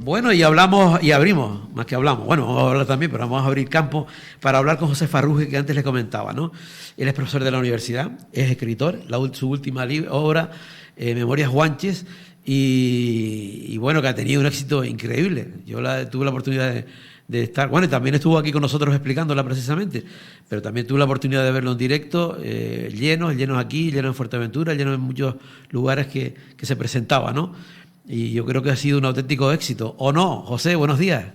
Bueno, y hablamos y abrimos, más que hablamos, bueno, vamos a hablar también, pero vamos a abrir campo para hablar con José Farrugia, que antes le comentaba, ¿no? Él es profesor de la universidad, es escritor, su última obra, Memorias Guanches, y bueno, que ha tenido un éxito increíble. Tuve la oportunidad de estar, bueno, y también estuvo aquí con nosotros explicándola precisamente, pero también tuve la oportunidad de verlo en directo, llenos aquí, llenos en Fuerteventura, llenos en muchos lugares que se presentaba, ¿no? Y yo creo que ha sido un auténtico éxito. ¿O no? José, buenos días.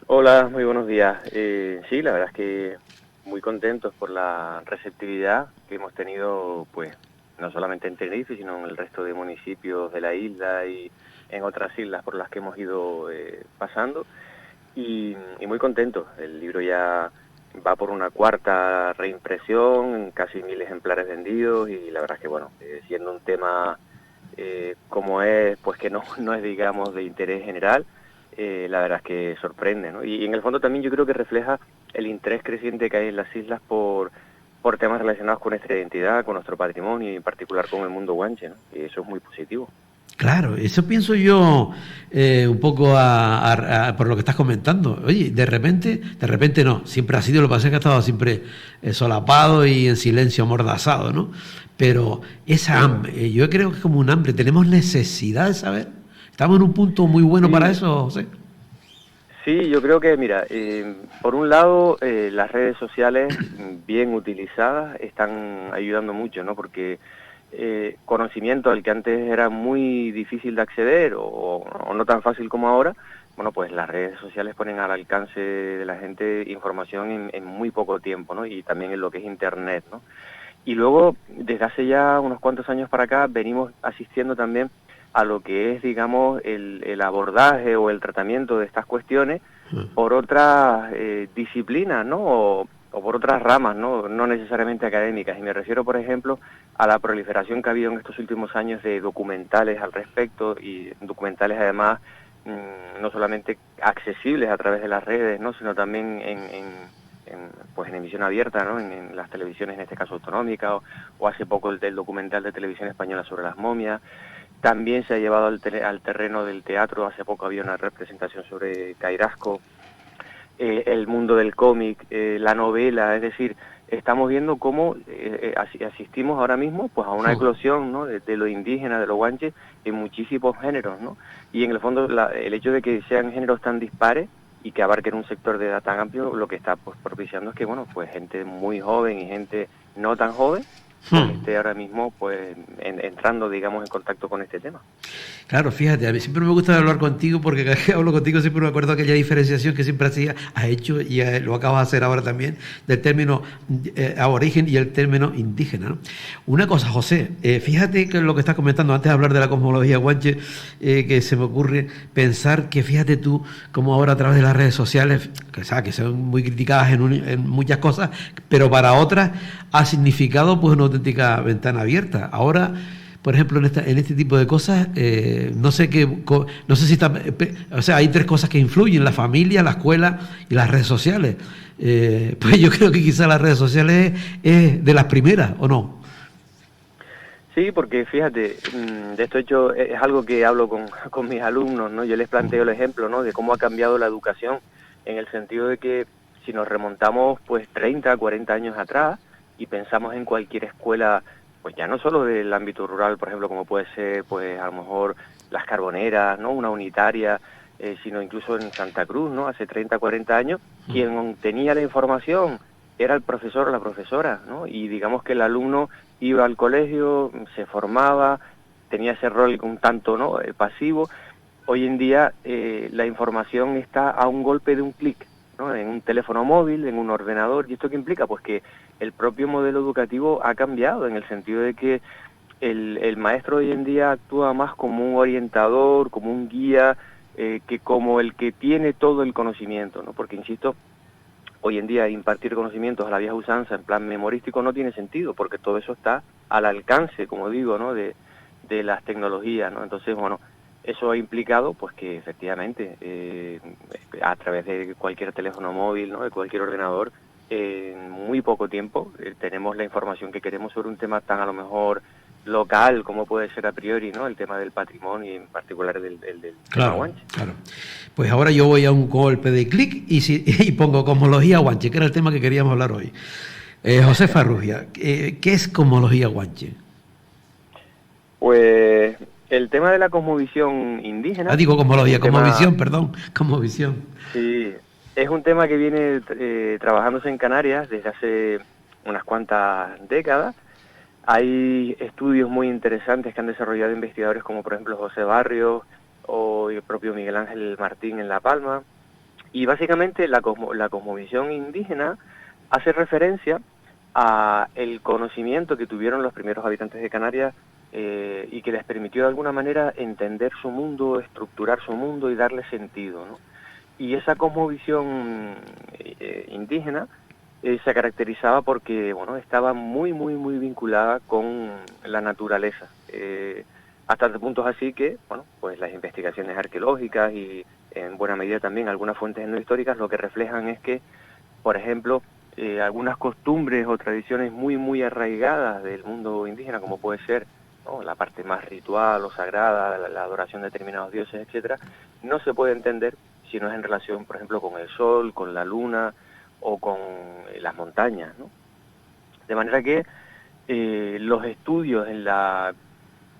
Hola, muy buenos días. Sí, la verdad es que muy contentos por la receptividad que hemos tenido, pues, no solamente en Tenerife, sino en el resto de municipios de la isla y en otras islas por las que hemos ido pasando. Y muy contentos. El libro ya va por una cuarta reimpresión, casi 1000 ejemplares vendidos y la verdad es que, bueno, siendo un tema como es, pues que no es, digamos, de interés general, la verdad es que sorprende, ¿no? Y en el fondo también yo creo que refleja el interés creciente que hay en las islas por temas relacionados con nuestra identidad, con nuestro patrimonio y en particular con el mundo guanche, ¿no? Y eso es muy positivo. Claro, eso pienso yo un poco por lo que estás comentando. Oye, de repente no, siempre ha sido, lo que pasa es que ha estado siempre solapado y en silencio amordazado, ¿no? Pero esa Sí, hambre, yo creo que es como un hambre, tenemos necesidad de saber. Estamos en un punto muy bueno para sí, eso, José. sí, yo creo que, mira, por un lado, las redes sociales bien utilizadas están ayudando mucho, ¿no? Porque conocimiento al que antes era muy difícil de acceder o no tan fácil como ahora, bueno, pues las redes sociales ponen al alcance de la gente información en muy poco tiempo, ¿no? Y también en lo que es Internet, ¿no? Y luego, desde hace ya unos cuantos años para acá, venimos asistiendo también a lo que es, digamos, el abordaje o el tratamiento de estas cuestiones por otras disciplinas, ¿no? O por otras ramas, ¿no? No necesariamente académicas. Y me refiero, por ejemplo, a la proliferación que ha habido en estos últimos años de documentales al respecto y documentales además no solamente accesibles a través de las redes, ¿no? Sino también pues en emisión abierta, ¿no? En las televisiones, en este caso autonómicas, o hace poco el documental de televisión española sobre las momias. También se ha llevado al terreno del teatro, hace poco había una representación sobre Cairasco, el mundo del cómic, la novela, es decir, estamos viendo cómo asistimos ahora mismo pues a una eclosión, ¿no? de lo indígena, de lo guanche, en muchísimos géneros, ¿no? Y en el fondo el hecho de que sean géneros tan dispares y que abarquen un sector de edad tan amplio, lo que está pues propiciando es que, bueno, pues gente muy joven y gente no tan joven, pues esté ahora mismo pues entrando, digamos, en contacto con este tema. Claro, fíjate, a mí siempre me gusta hablar contigo porque cada vez que hablo contigo siempre me acuerdo de aquella diferenciación que siempre has hecho y lo acabas de hacer ahora también del término aborigen y el término indígena, ¿no? Una cosa, José, fíjate que lo que estás comentando antes de hablar de la cosmología guanche, que se me ocurre pensar que fíjate tú como ahora a través de las redes sociales, que son muy criticadas en muchas cosas, pero para otras ha significado pues una auténtica ventana abierta. Ahora por ejemplo, en este tipo de cosas, no sé no sé si está, o sea, hay tres cosas que influyen: la familia, la escuela y las redes sociales. Pues yo creo que quizás las redes sociales es de las primeras, ¿o no? Sí, porque fíjate, de esto hecho es algo que hablo con mis alumnos, ¿no? Yo les planteo el ejemplo, ¿no? De cómo ha cambiado la educación en el sentido de que si nos remontamos pues 30, 40 años atrás y pensamos en cualquier escuela, pues ya no solo del ámbito rural, por ejemplo, como puede ser pues a lo mejor Las Carboneras, ¿no? Una unitaria, sino incluso en Santa Cruz, ¿no? Hace 30, 40 años, quien tenía la información era el profesor o la profesora, ¿no? Y digamos que el alumno iba al colegio, se formaba, tenía ese rol un tanto, ¿no? Pasivo. Hoy en día la información está a un golpe de un clic, ¿no? En un teléfono móvil, en un ordenador. ¿Y esto qué implica? Pues que el propio modelo educativo ha cambiado en el sentido de que el maestro hoy en día actúa más como un orientador, como un guía, que como el que tiene todo el conocimiento, ¿no? Porque, insisto, hoy en día impartir conocimientos a la vieja usanza en plan memorístico no tiene sentido, porque todo eso está al alcance, como digo, ¿no? de las tecnologías, ¿no? Entonces, bueno, eso ha implicado pues que efectivamente a través de cualquier teléfono móvil, ¿no? De cualquier ordenador, en muy poco tiempo tenemos la información que queremos sobre un tema tan a lo mejor local, como puede ser a priori, ¿no? El tema del patrimonio y en particular del tema Claro, guanche. claro. Pues ahora yo voy a un golpe de clic y pongo cosmología guanche, que era el tema que queríamos hablar hoy. José Farrugia, ¿qué es cosmología guanche? Pues el tema de la cosmovisión indígena Digo es cosmología, un tema, cosmovisión, perdón, cosmovisión. sí, es un tema que viene trabajándose en Canarias desde hace unas cuantas décadas. Hay estudios muy interesantes que han desarrollado investigadores como por ejemplo José Barrios o el propio Miguel Ángel Martín en La Palma. Y básicamente la cosmovisión indígena hace referencia a el conocimiento que tuvieron los primeros habitantes de Canarias y que les permitió de alguna manera entender su mundo, estructurar su mundo y darle sentido, ¿no? Y esa cosmovisión indígena se caracterizaba porque, bueno, estaba muy vinculada con la naturaleza. Hasta puntos así que, bueno, pues las investigaciones arqueológicas y en buena medida también algunas fuentes no históricas lo que reflejan es que, por ejemplo, algunas costumbres o tradiciones muy arraigadas del mundo indígena, como puede ser, ¿no?, la parte más ritual o sagrada, la adoración de determinados dioses, etcétera, no se puede entender si no es en relación, por ejemplo, con el sol, con la luna o con las montañas, ¿no? De manera que los estudios en la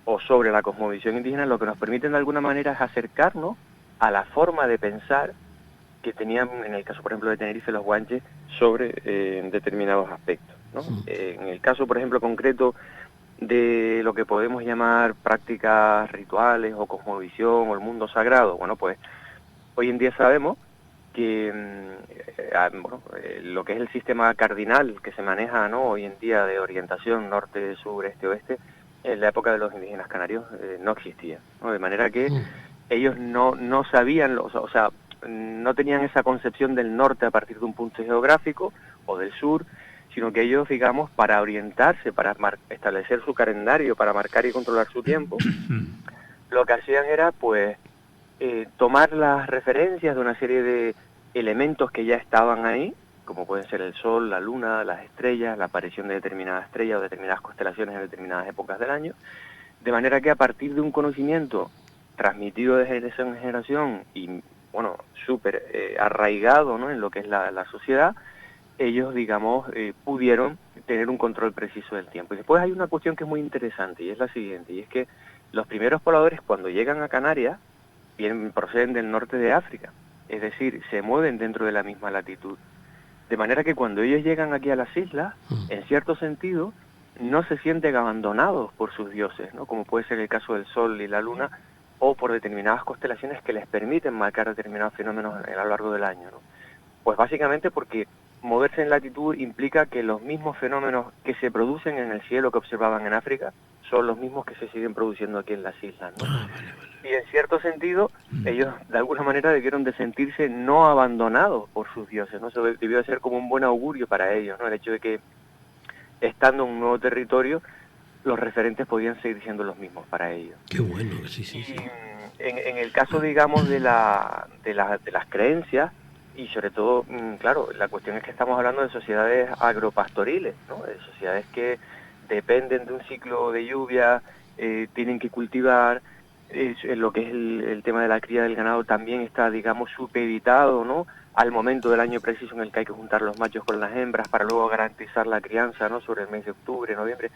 o sobre la cosmovisión indígena lo que nos permiten de alguna manera es acercarnos a la forma de pensar que tenían, en el caso por ejemplo de Tenerife, los guanches sobre determinados aspectos, ¿no? En el caso por ejemplo concreto de lo que podemos llamar prácticas rituales o cosmovisión o el mundo sagrado, bueno, pues hoy en día sabemos que bueno, lo que es el sistema cardinal que se maneja, ¿no?, hoy en día de orientación norte, sur, este, oeste, en la época de los indígenas canarios no existía, ¿no? De manera que ellos no sabían, o sea, no tenían esa concepción del norte a partir de un punto geográfico o del sur, sino que ellos, digamos, para orientarse, para establecer su calendario, para marcar y controlar su tiempo, lo que hacían era, pues, tomar las referencias de una serie de elementos que ya estaban ahí, como pueden ser el sol, la luna, las estrellas, la aparición de determinadas estrellas o determinadas constelaciones en determinadas épocas del año, de manera que a partir de un conocimiento transmitido de generación en generación y, bueno, súper arraigado, ¿no?, en lo que es la sociedad, ellos, digamos, pudieron tener un control preciso del tiempo. Y después hay una cuestión que es muy interesante, y es la siguiente, y es que los primeros pobladores, cuando llegan a Canarias, proceden del norte de África, es decir, se mueven dentro de la misma latitud. De manera que cuando ellos llegan aquí a las islas, en cierto sentido, no se sienten abandonados por sus dioses, ¿no?, como puede ser el caso del Sol y la Luna, o por determinadas constelaciones que les permiten marcar determinados fenómenos a lo largo del año, ¿no? Pues básicamente porque moverse en latitud implica que los mismos fenómenos que se producen en el cielo que observaban en África son los mismos que se siguen produciendo aquí en las islas, ¿no? Y en cierto sentido, ellos de alguna manera debieron de sentirse no abandonados por sus dioses, ¿no? Eso debió de ser como un buen augurio para ellos, ¿no? El hecho de que, estando en un nuevo territorio, los referentes podían seguir siendo los mismos para ellos. Qué bueno, sí. Y en el caso, digamos, de las creencias, y sobre todo, claro, la cuestión es que estamos hablando de sociedades agropastoriles, ¿no?, de sociedades que dependen de un ciclo de lluvia, tienen que cultivar, en lo que es el tema de la cría del ganado también está, digamos, supeditado, ¿no?, al momento del año preciso en el que hay que juntar los machos con las hembras para luego garantizar la crianza, ¿no?, sobre el mes de octubre, noviembre.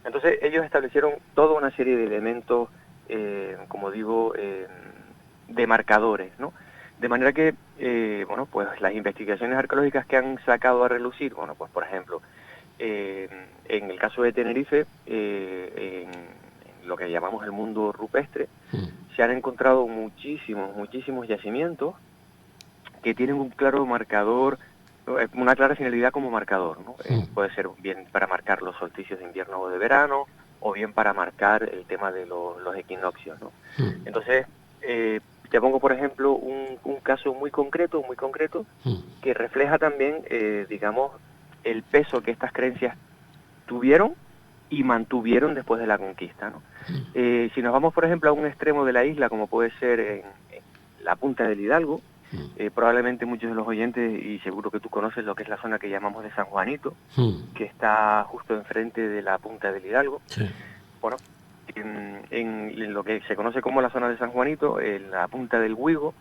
Entonces ellos establecieron toda una serie de elementos, como digo, de marcadores, ¿no? De manera que, bueno, pues las investigaciones arqueológicas que han sacado a relucir, bueno, pues por ejemplo, en el caso de Tenerife, en lo que llamamos el mundo rupestre, se han encontrado muchísimos yacimientos que tienen un claro marcador, una clara finalidad como marcador, ¿no? Puede ser bien para marcar los solsticios de invierno o de verano, o bien para marcar el tema de los equinoccios, ¿no? Entonces, te pongo, por ejemplo, un caso muy concreto, que refleja también, digamos, el peso que estas creencias tuvieron y mantuvieron después de la conquista, ¿no? Si nos vamos, por ejemplo, a un extremo de la isla, como puede ser en la punta del Hidalgo, probablemente muchos de los oyentes, y seguro que tú conoces lo que es la zona que llamamos de San Juanito, que está justo enfrente de la punta del Hidalgo, Bueno, en lo que se conoce como la zona de San Juanito, en la punta del Huigo,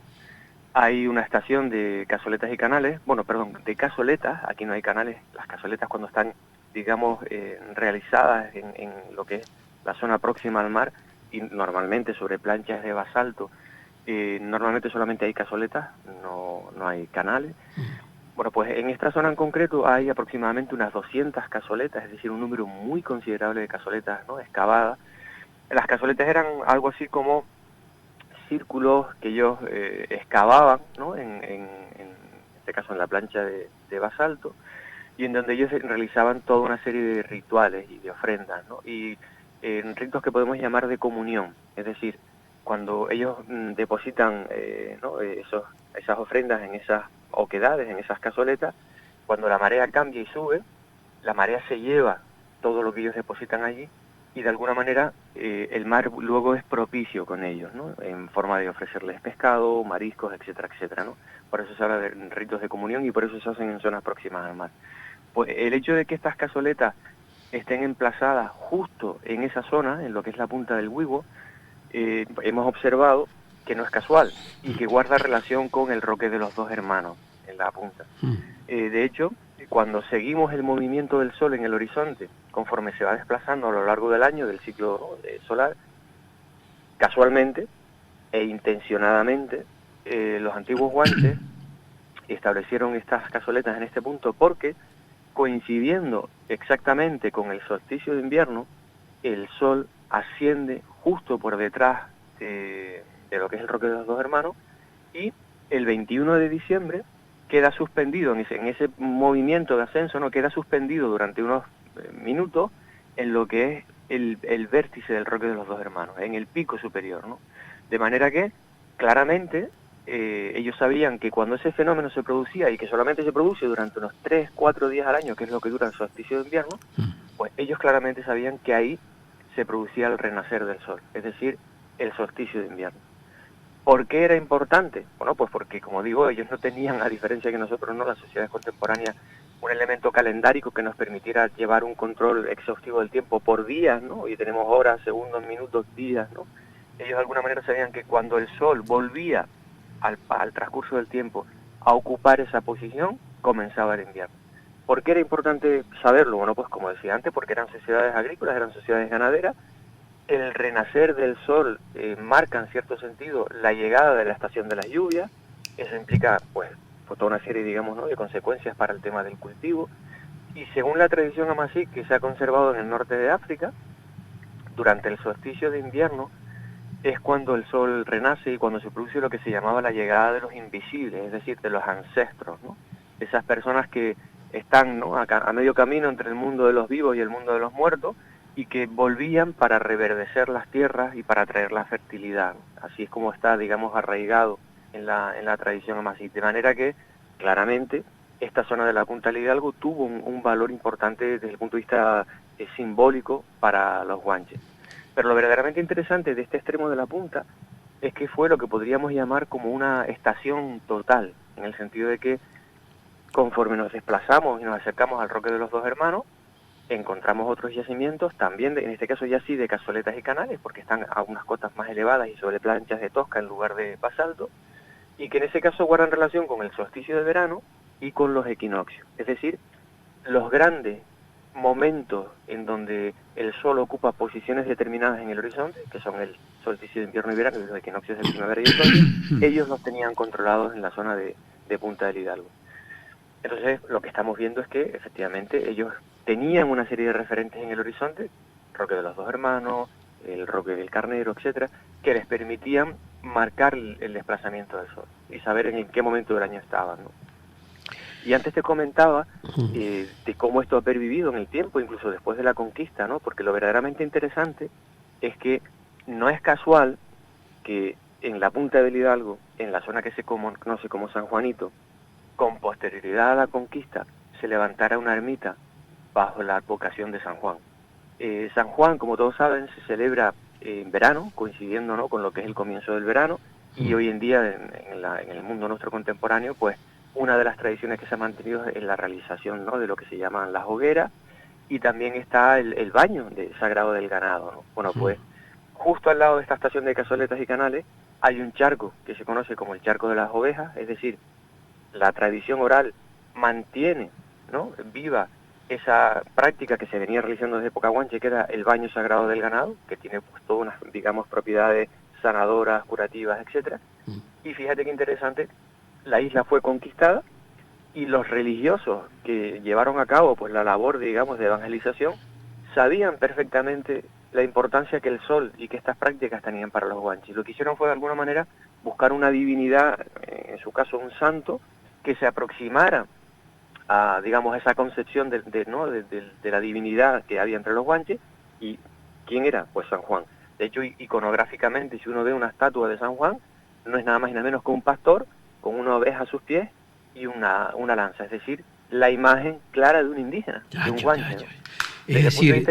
hay una estación de cazoletas y canales, bueno, perdón, de cazoletas, aquí no hay canales, las cazoletas cuando están, digamos, realizadas en lo que es la zona próxima al mar, y normalmente sobre planchas de basalto, normalmente solamente hay cazoletas, no hay canales. Bueno, pues en esta zona en concreto hay aproximadamente unas 200 cazoletas, es decir, un número muy considerable de cazoletas, ¿no?, excavadas. Las cazoletas eran algo así como círculos que ellos excavaban, ¿no?, en este caso en la plancha de basalto, y en donde ellos realizaban toda una serie de rituales y de ofrendas, ¿no?, y ritos que podemos llamar de comunión, es decir, cuando ellos depositan ¿no?, esas ofrendas en esas oquedades, en esas cazoletas, cuando la marea cambia y sube, la marea se lleva todo lo que ellos depositan allí, y de alguna manera el mar luego es propicio con ellos, ¿no?, en forma de ofrecerles pescado, mariscos, etcétera, etcétera, ¿no? Por eso se habla de ritos de comunión y por eso se hacen en zonas próximas al mar. Pues el hecho de que estas cazoletas estén emplazadas justo en esa zona, en lo que es la punta del Huigo, hemos observado que no es casual y que guarda relación con el Roque de los Dos Hermanos en la punta. De hecho, cuando seguimos el movimiento del Sol en el horizonte, conforme se va desplazando a lo largo del año, del ciclo solar, casualmente e intencionadamente, los antiguos guanches establecieron estas cazoletas en este punto porque, coincidiendo exactamente con el solsticio de invierno, el Sol asciende justo por detrás de lo que es el Roque de los Dos Hermanos, y el 21 de diciembre queda suspendido en ese movimiento de ascenso, ¿no?, queda suspendido durante unos minutos en lo que es el vértice del Roque de los Dos Hermanos, en el pico superior, ¿no? De manera que, claramente, ellos sabían que cuando ese fenómeno se producía, y que solamente se produce durante unos 3, 4 días al año, que es lo que dura el solsticio de invierno, pues ellos claramente sabían que ahí se producía el renacer del Sol, es decir, el solsticio de invierno. ¿Por qué era importante? Bueno, pues porque, como digo, ellos no tenían, a diferencia que nosotros, ¿no?, las sociedades contemporáneas, un elemento calendárico que nos permitiera llevar un control exhaustivo del tiempo por días, ¿no? Y tenemos horas, segundos, minutos, días, ¿no? Ellos de alguna manera sabían que cuando el Sol volvía al transcurso del tiempo a ocupar esa posición, comenzaba el invierno. ¿Por qué era importante saberlo? Bueno, pues como decía antes, porque eran sociedades agrícolas, eran sociedades ganaderas. El renacer del Sol marca en cierto sentido la llegada de la estación de las lluvias. Eso implica pues toda una serie, digamos, ¿no?, de consecuencias para el tema del cultivo. Y según la tradición amasí que se ha conservado en el norte de África, durante el solsticio de invierno es cuando el Sol renace y cuando se produce lo que se llamaba la llegada de los invisibles, es decir, de los ancestros, ¿no?, esas personas que están, ¿no?, a medio camino entre el mundo de los vivos y el mundo de los muertos, y que volvían para reverdecer las tierras y para traer la fertilidad. Así es como está, digamos, arraigado en la tradición amasí. De manera que, claramente, esta zona de la Punta del Hidalgo tuvo un valor importante desde el punto de vista simbólico para los guanches. Pero lo verdaderamente interesante de este extremo de la punta es que fue lo que podríamos llamar como una estación total, en el sentido de que conforme nos desplazamos y nos acercamos al Roque de los Dos Hermanos, encontramos otros yacimientos, también en este caso ya sí de cazoletas y canales, porque están a unas cotas más elevadas y sobre planchas de tosca en lugar de basalto, y que en ese caso guardan relación con el solsticio de verano y con los equinoccios, es decir, los grandes momentos en donde el Sol ocupa posiciones determinadas en el horizonte, que son el solsticio de invierno y verano y los equinoccios de primavera y otoño, ellos los tenían controlados en la zona de Punta del Hidalgo. Entonces, lo que estamos viendo es que, efectivamente, ellos tenían una serie de referentes en el horizonte, Roque de los Dos Hermanos, el Roque del Carnero, etcétera, que les permitían marcar el desplazamiento del Sol y saber en qué momento del año estaban, ¿no? Y antes te comentaba de cómo esto ha pervivido en el tiempo, incluso después de la conquista, ¿no? Porque lo verdaderamente interesante es que no es casual que en la Punta del Hidalgo, en la zona que se conoce como San Juanito, con posterioridad a la conquista, se levantara una ermita bajo la advocación de San Juan. San Juan, como todos saben, se celebra en verano, coincidiendo, ¿no?, con lo que es el comienzo del verano, y hoy en día en el mundo nuestro contemporáneo, pues una de las tradiciones que se ha mantenido es la realización, ¿no?, de lo que se llaman las hogueras, y también está el baño sagrado del ganado, ¿no? Bueno, pues justo al lado de esta estación de Cazoletas y Canales hay un charco que se conoce como el charco de las ovejas, es decir, la tradición oral mantiene, ¿no?, viva esa práctica que se venía realizando desde época guanche, que era el baño sagrado del ganado, que tiene pues todas unas, digamos, propiedades sanadoras, curativas, etcétera. Y fíjate qué interesante, la isla fue conquistada y los religiosos que llevaron a cabo pues la labor, digamos, de evangelización, sabían perfectamente la importancia que el sol y que estas prácticas tenían para los guanches. Lo que hicieron fue de alguna manera buscar una divinidad, en su caso un santo, que se aproximara a, digamos, esa concepción de la divinidad que había entre los guanches. ¿Y quién era? Pues San Juan. De hecho, iconográficamente, si uno ve una estatua de San Juan, no es nada más y nada menos que un pastor con una oveja a sus pies y una lanza, es decir, la imagen clara de un indígena, de un guanche, ¿no? Es decir,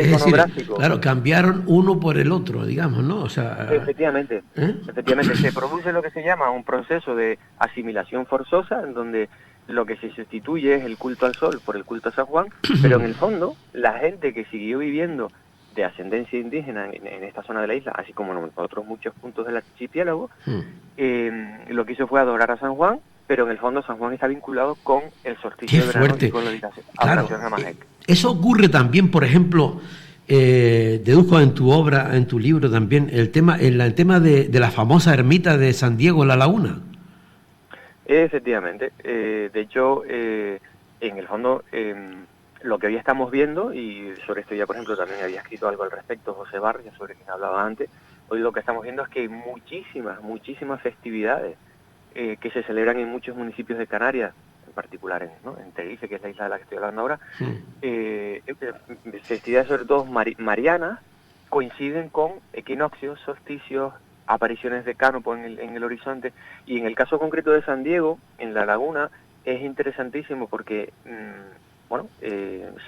claro, cambiaron uno por el otro, digamos, ¿no? O sea, efectivamente, efectivamente, se produce lo que se llama un proceso de asimilación forzosa, en donde lo que se sustituye es el culto al sol por el culto a San Juan, pero en el fondo, la gente que siguió viviendo de ascendencia indígena en esta zona de la isla, así como en otros muchos puntos del archipiélago, lo que hizo fue adorar a San Juan, pero en el fondo San Juan está vinculado con el solsticio de verano y con la adoración Jamajek. Eso ocurre también, por ejemplo, deduzco en tu obra, en tu libro también, el tema de la famosa ermita de San Diego en la Laguna. Efectivamente. De hecho, en el fondo, lo que hoy estamos viendo, y sobre esto ya, por ejemplo, también había escrito algo al respecto José Barrios, sobre quien hablaba antes, hoy lo que estamos viendo es que hay muchísimas festividades que se celebran en muchos municipios de Canarias, en particular en Tenerife, que es la isla de la que estoy hablando ahora, festividades sobre todo marianas, coinciden con equinoccios, solsticios, apariciones de cánopo en el horizonte, y en el caso concreto de San Diego, en la laguna, es interesantísimo porque,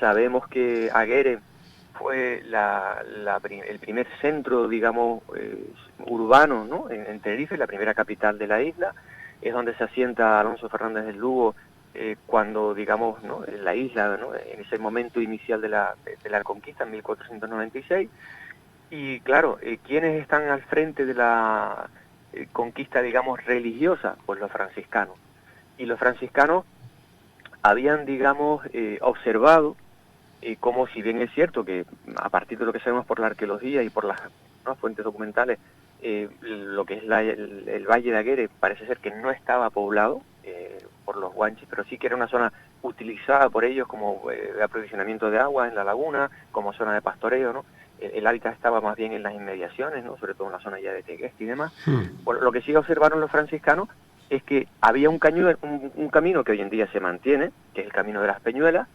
sabemos que Aguere fue el primer centro, digamos, urbano, ¿no?, en Tenerife, la primera capital de la isla, es donde se asienta Alonso Fernández del Lugo, cuando, digamos, ¿no?, en la isla, ¿no?, en ese momento inicial de la conquista, en 1496, y claro, ¿quiénes están al frente de la conquista, digamos, religiosa? Pues los franciscanos. Y los franciscanos habían, digamos, observado como, si bien es cierto que a partir de lo que sabemos por la arqueología y por las fuentes documentales, lo que es el Valle de Aguere parece ser que no estaba poblado por los guanches, pero sí que era una zona utilizada por ellos como de aprovisionamiento de agua en la laguna, como zona de pastoreo, ¿no? El hábitat estaba más bien en las inmediaciones, ¿no?, sobre todo en la zona ya de Tegueste y demás. Bueno, lo que sí observaron los franciscanos es que había un camino que hoy en día se mantiene, que es el camino de las Peñuelas,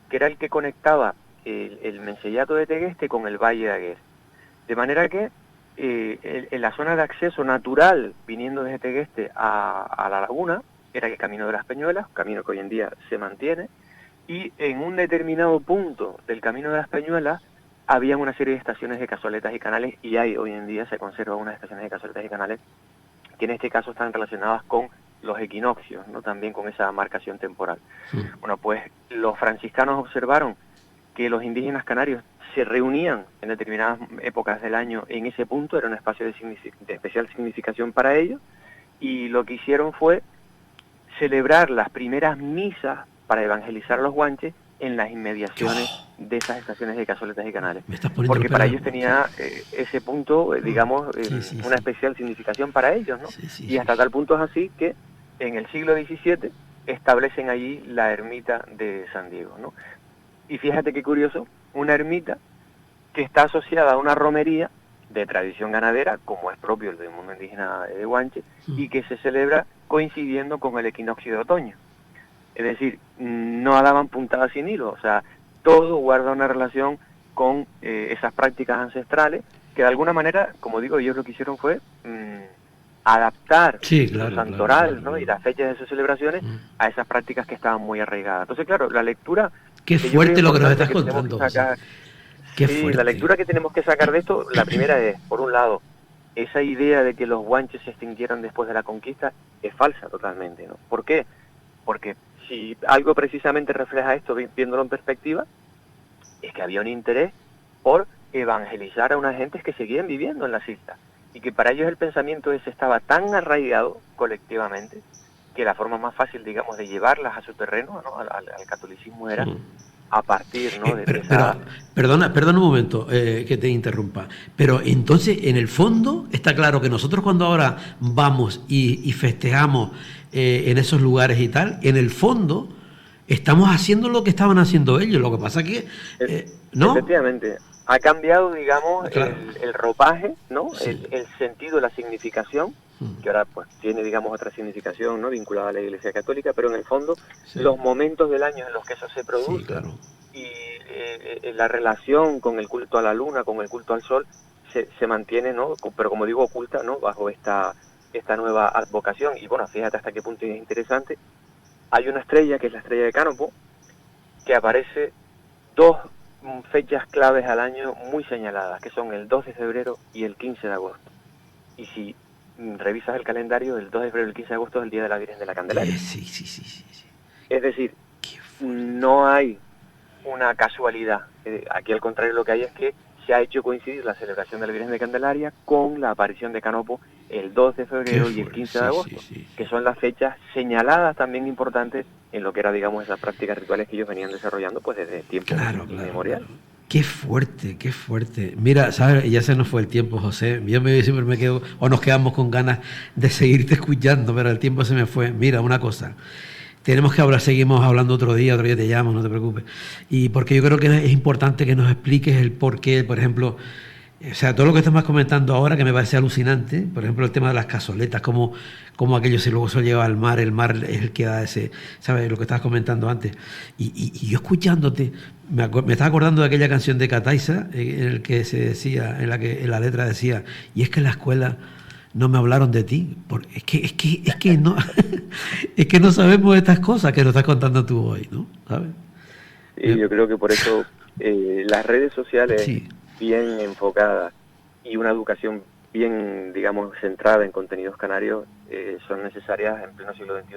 que era el que conectaba el Mencellato de Tegueste con el Valle de Aguere. De manera que en la zona de acceso natural, viniendo desde Tegueste a la laguna, era el camino de las Peñuelas, camino que hoy en día se mantiene, y en un determinado punto del camino de las Peñuelas había una serie de estaciones de cazoletas y canales, y hoy en día se conservan unas estaciones de cazoletas y canales que en este caso están relacionadas con los equinoccios, ¿no?, también con esa marcación temporal. Bueno, pues los franciscanos observaron que los indígenas canarios se reunían en determinadas épocas del año en ese punto, era un espacio de especial significación para ellos, y lo que hicieron fue celebrar las primeras misas para evangelizar a los guanches en las inmediaciones de esas estaciones de cazoletas y canales. Porque para ellos tenía ese punto, digamos, una especial significación para ellos, ¿no? Y hasta tal punto es así que en el siglo XVII establecen allí la ermita de San Diego, ¿no? Y fíjate qué curioso, una ermita que está asociada a una romería de tradición ganadera, como es propio del mundo indígena de Guanche, y que se celebra coincidiendo con el equinoccio de otoño. Es decir, no daban puntadas sin hilo, o sea, todo guarda una relación con esas prácticas ancestrales, que de alguna manera, como digo, ellos lo que hicieron fue adaptar su santoral, ¿no?, y las fechas de sus celebraciones a esas prácticas que estaban muy arraigadas. Entonces, claro, la lectura... Qué fuerte lo que nos estás contando. La lectura que tenemos que sacar de esto, la primera es, por un lado, esa idea de que los guanches se extinguieran después de la conquista es falsa totalmente, ¿no? ¿Por qué? Porque si algo precisamente refleja esto, viéndolo en perspectiva, es que había un interés por evangelizar a unas gentes que seguían viviendo en las islas y que para ellos el pensamiento ese estaba tan arraigado colectivamente que la forma más fácil, digamos, de llevarlas a su terreno, ¿no? al catolicismo era a partir, ¿no? de esa... Perdona un momento que te interrumpa, pero entonces en el fondo está claro que nosotros cuando ahora vamos y festejamos en esos lugares y tal, en el fondo estamos haciendo lo que estaban haciendo ellos, lo que pasa que ¿no? Efectivamente, ha cambiado, digamos, claro. el ropaje, ¿no? Sí. El sentido, la significación, que ahora pues tiene, digamos, otra significación, ¿no? Vinculada a la Iglesia Católica, pero en el fondo Sí. los momentos del año en los que eso se produce, sí, claro. y la relación con el culto a la luna, con el culto al sol, se mantiene, ¿no? Pero como digo, oculta, ¿no? Bajo esta nueva advocación. Y bueno, fíjate hasta qué punto es interesante. Hay una estrella, que es la estrella de Cánopo, que aparece dos fechas claves al año muy señaladas, que son el 2 de febrero y el 15 de agosto. Y si revisas el calendario, el 2 de febrero y el 15 de agosto es el Día de la Virgen de la Candelaria. Sí. Es decir, no hay una casualidad. Aquí al contrario lo que hay es que se ha hecho coincidir la celebración de la Virgen de Candelaria con la aparición de Cánopo el 2 de febrero y el 15 de agosto, que son las fechas señaladas también importantes en lo que era, digamos, esas prácticas rituales que ellos venían desarrollando pues desde tiempos inmemoriales. Claro. Qué fuerte. Mira, ¿sabes? Ya se nos fue el tiempo, José. Yo siempre me quedo, o nos quedamos con ganas de seguirte escuchando, pero el tiempo se me fue. Mira, una cosa. Tenemos que hablar, seguimos hablando otro día te llamo, no te preocupes. Y porque yo creo que es importante que nos expliques el por qué, por ejemplo, o sea, todo lo que estamos comentando ahora, que me parece alucinante, por ejemplo, el tema de las cazoletas, cómo aquello luego se lleva al mar, el mar es el que da ese, ¿sabes? Lo que estabas comentando antes. Y yo escuchándote, me estaba acordando de aquella canción de Cataiza, en el que se decía, en la letra decía, y es que en la escuela no me hablaron de ti, es que no es que no sabemos estas cosas que nos estás contando tú hoy, ¿no? ¿Sabes? Sí, yo creo que por eso las redes sociales bien enfocadas y una educación bien, digamos, centrada en contenidos canarios son necesarias en pleno siglo XXI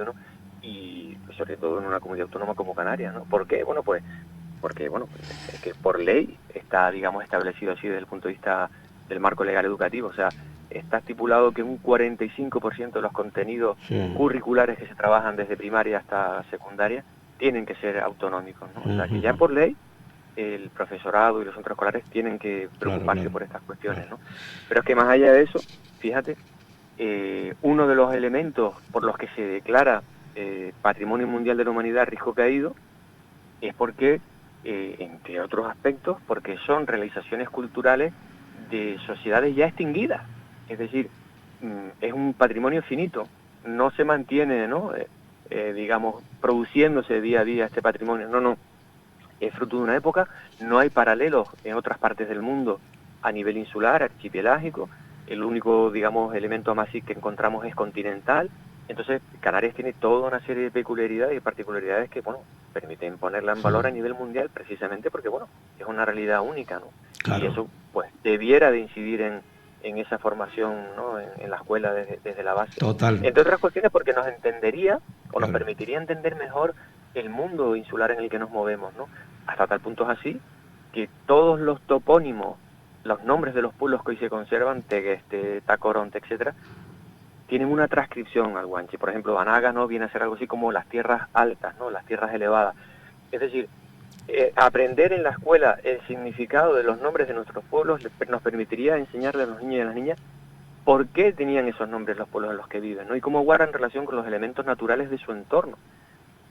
y pues, sobre todo en una comunidad autónoma como Canarias, ¿no? ¿Por qué? Bueno, pues porque es que por ley está, digamos, establecido así desde el punto de vista del marco legal educativo, o sea, está estipulado que un 45% de los contenidos curriculares que se trabajan desde primaria hasta secundaria tienen que ser autonómicos, ¿no? O sea, que ya por ley el profesorado y los centros escolares tienen que preocuparse por estas cuestiones, ¿no? Pero es que más allá de eso, fíjate, uno de los elementos por los que se declara Patrimonio Mundial de la Humanidad Risco Caído es porque, entre otros aspectos, porque son realizaciones culturales de sociedades ya extinguidas. Es decir, es un patrimonio finito, no se mantiene, ¿no? Digamos, produciéndose día a día este patrimonio, no, es fruto de una época, no hay paralelos en otras partes del mundo a nivel insular, archipelágico, el único, digamos, elemento amazigh que encontramos es continental, entonces Canarias tiene toda una serie de peculiaridades y particularidades que, bueno, permiten ponerla en valor a nivel mundial precisamente porque, bueno, es una realidad única, ¿no? Claro. Y eso, pues, debiera de incidir en esa formación, ¿no? en la escuela desde la base. Total. Entre otras cuestiones porque nos entendería o nos permitiría entender mejor el mundo insular en el que nos movemos, ¿no? Hasta tal punto es así que todos los topónimos, los nombres de los pueblos que hoy se conservan, Tegueste, Tacoronte, etcétera, tienen una transcripción al guanche. Por ejemplo, Banaga, ¿no? Viene a ser algo así como las tierras altas, ¿no? Las tierras elevadas. Es decir, aprender en la escuela el significado de los nombres de nuestros pueblos nos permitiría enseñarle a los niños y a las niñas por qué tenían esos nombres los pueblos en los que viven, ¿no? Y cómo guardan relación con los elementos naturales de su entorno.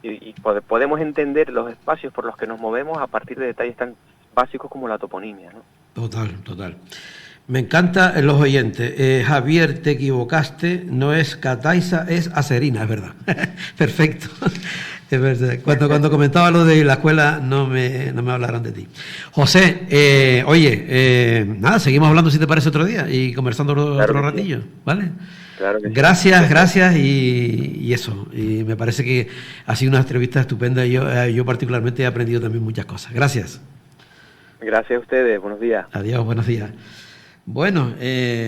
Y podemos entender los espacios por los que nos movemos a partir de detalles tan básicos como la toponimia, ¿no? Total. Me encanta los oyentes. Javier, te equivocaste, no es Cataiza, es Acerina, es verdad. Perfecto. Es verdad. Cuando comentaba lo de la escuela, no me hablaron de ti. José, nada, seguimos hablando si te parece otro día y conversando otro ratillo, ¿vale? Claro que gracias y eso. Y me parece que ha sido una entrevista estupenda y yo particularmente he aprendido también muchas cosas. Gracias. Gracias a ustedes, buenos días. Adiós, buenos días. Bueno,